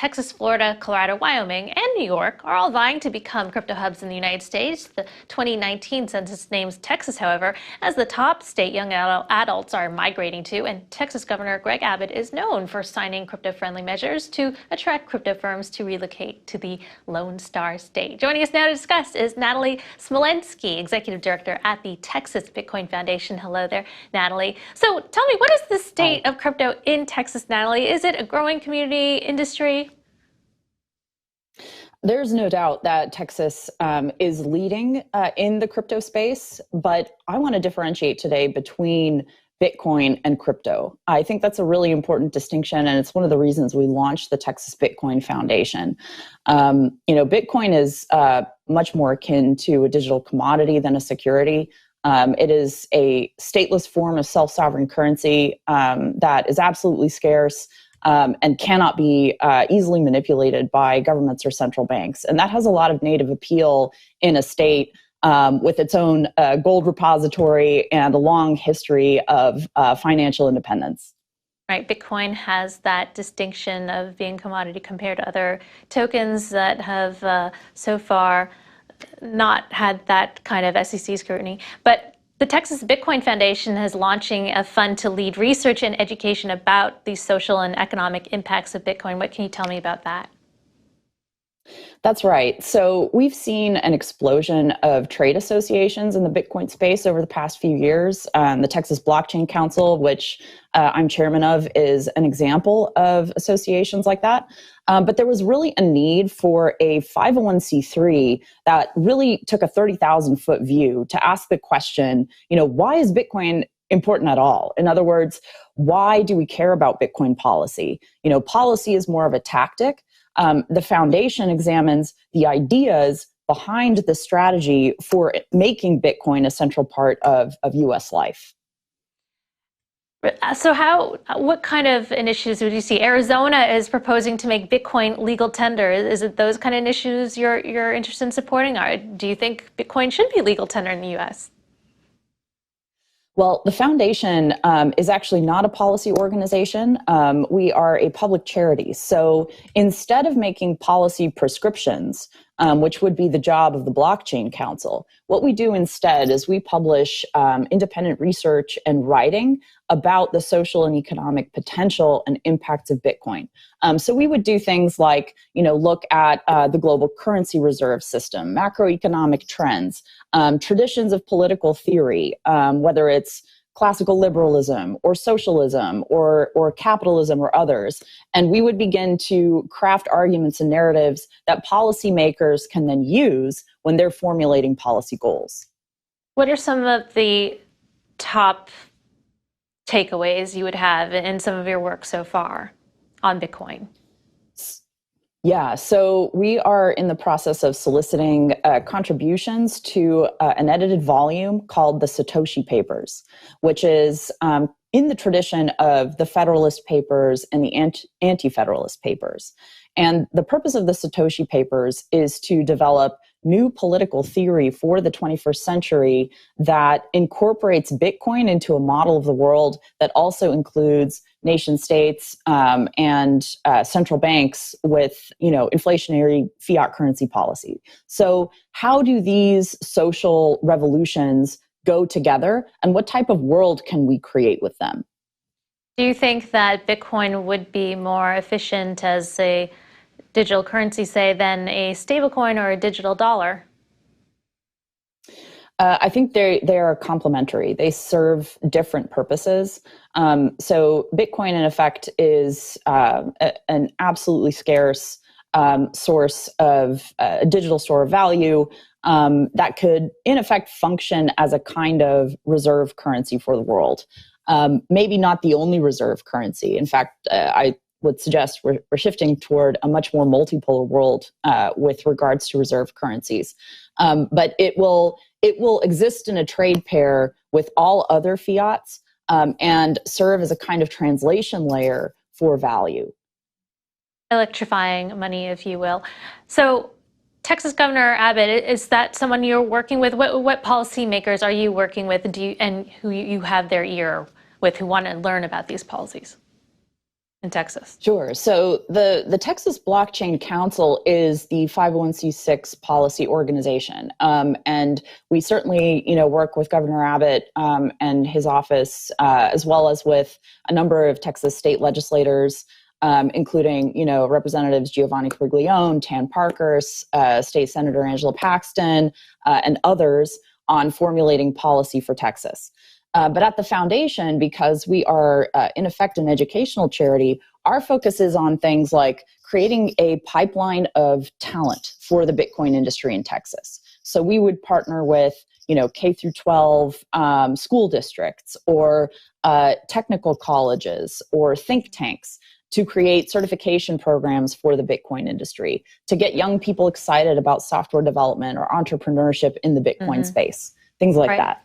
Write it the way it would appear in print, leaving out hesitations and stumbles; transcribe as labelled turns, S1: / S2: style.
S1: Texas, Florida, Colorado, Wyoming, and New York are all vying to become crypto hubs in the United States. The 2019 census names Texas, however, as the top state young adults are migrating to, and Texas Governor Greg Abbott is known for signing crypto-friendly measures to attract crypto firms to relocate to the Lone Star State. Joining us now to discuss is Natalie Smolenski, Executive Director at the Texas Bitcoin Foundation. Hello there, Natalie. So tell me, what is the state of crypto in Texas, Natalie? Is it a growing community industry?
S2: There's no doubt that Texas is leading in the crypto space, but I want to differentiate today between Bitcoin and crypto. I think that's a really important distinction, and it's one of the reasons we launched the Texas Bitcoin Foundation. Bitcoin is much more akin to a digital commodity than a security. It is a stateless form of self-sovereign currency that is absolutely scarce and cannot be easily manipulated by governments or central banks. And that has a lot of native appeal in a state with its own gold repository and a long history of financial independence.
S1: Right, Bitcoin has that distinction of being commodity compared to other tokens that have so far not had that kind of SEC scrutiny. But the Texas Bitcoin Foundation is launching a fund to lead research and education about the social and economic impacts of Bitcoin. What can you tell me about that?
S2: That's right. So we've seen an explosion of trade associations in the Bitcoin space over the past few years. The Texas Blockchain Council, which I'm chairman of, is an example of associations like that. But there was really a need for a 501c3 that really took a 30,000-foot view to ask the question, why is Bitcoin important at all? In other words, why do we care about Bitcoin policy? Policy is more of a tactic. The foundation examines the ideas behind the strategy for making Bitcoin a central part of U.S. life.
S1: So what kind of initiatives would you see? Arizona is proposing to make Bitcoin legal tender. Is it those kind of initiatives you're interested in supporting? Or do you think Bitcoin should be legal tender in the U.S.?
S2: Well, the foundation is actually not a policy organization. We are a public charity. So instead of making policy prescriptions, which would be the job of the Blockchain Council, what we do instead is we publish independent research and writing about the social and economic potential and impacts of Bitcoin. So we would do things like, look at the global currency reserve system, macroeconomic trends, traditions of political theory, whether it's classical liberalism or socialism or capitalism or others. And we would begin to craft arguments and narratives that policymakers can then use when they're formulating policy goals.
S1: What are some of the top takeaways you would have in some of your work so far on Bitcoin?
S2: Yeah, so we are in the process of soliciting contributions to an edited volume called the Satoshi Papers, which is in the tradition of the Federalist Papers and the Anti-Federalist Papers. And the purpose of the Satoshi Papers is to develop new political theory for the 21st century that incorporates Bitcoin into a model of the world that also includes nation states and central banks with, inflationary fiat currency policy. So how do these social revolutions go together, and what type of world can we create with them?
S1: Do you think that Bitcoin would be more efficient as a digital currency, say, than a stablecoin or a digital dollar?
S2: I think they are complementary. They serve different purposes. So Bitcoin, in effect, is an absolutely scarce source of a digital store of value that could, in effect, function as a kind of reserve currency for the world. Maybe not the only reserve currency. In fact, I would suggest we're shifting toward a much more multipolar world with regards to reserve currencies. But it will exist in a trade pair with all other fiats and serve as a kind of translation layer for value.
S1: Electrifying money, if you will. So Texas Governor Abbott, is that someone you're working with? What policymakers are you working with, and who you have their ear with, who want to learn about these policies? in Texas?
S2: Sure. So the Texas Blockchain Council is the 501c6 policy organization. And we certainly, work with Governor Abbott and his office, as well as with a number of Texas state legislators, including, Representatives Giovanni Cabriglione, Tan Parker, State Senator Angela Paxton, and others on formulating policy for Texas. But at the foundation, because we are in effect an educational charity, our focus is on things like creating a pipeline of talent for the Bitcoin industry in Texas. So we would partner with, K through 12 school districts or technical colleges or think tanks to create certification programs for the Bitcoin industry, to get young people excited about software development or entrepreneurship in the Bitcoin space, things like that.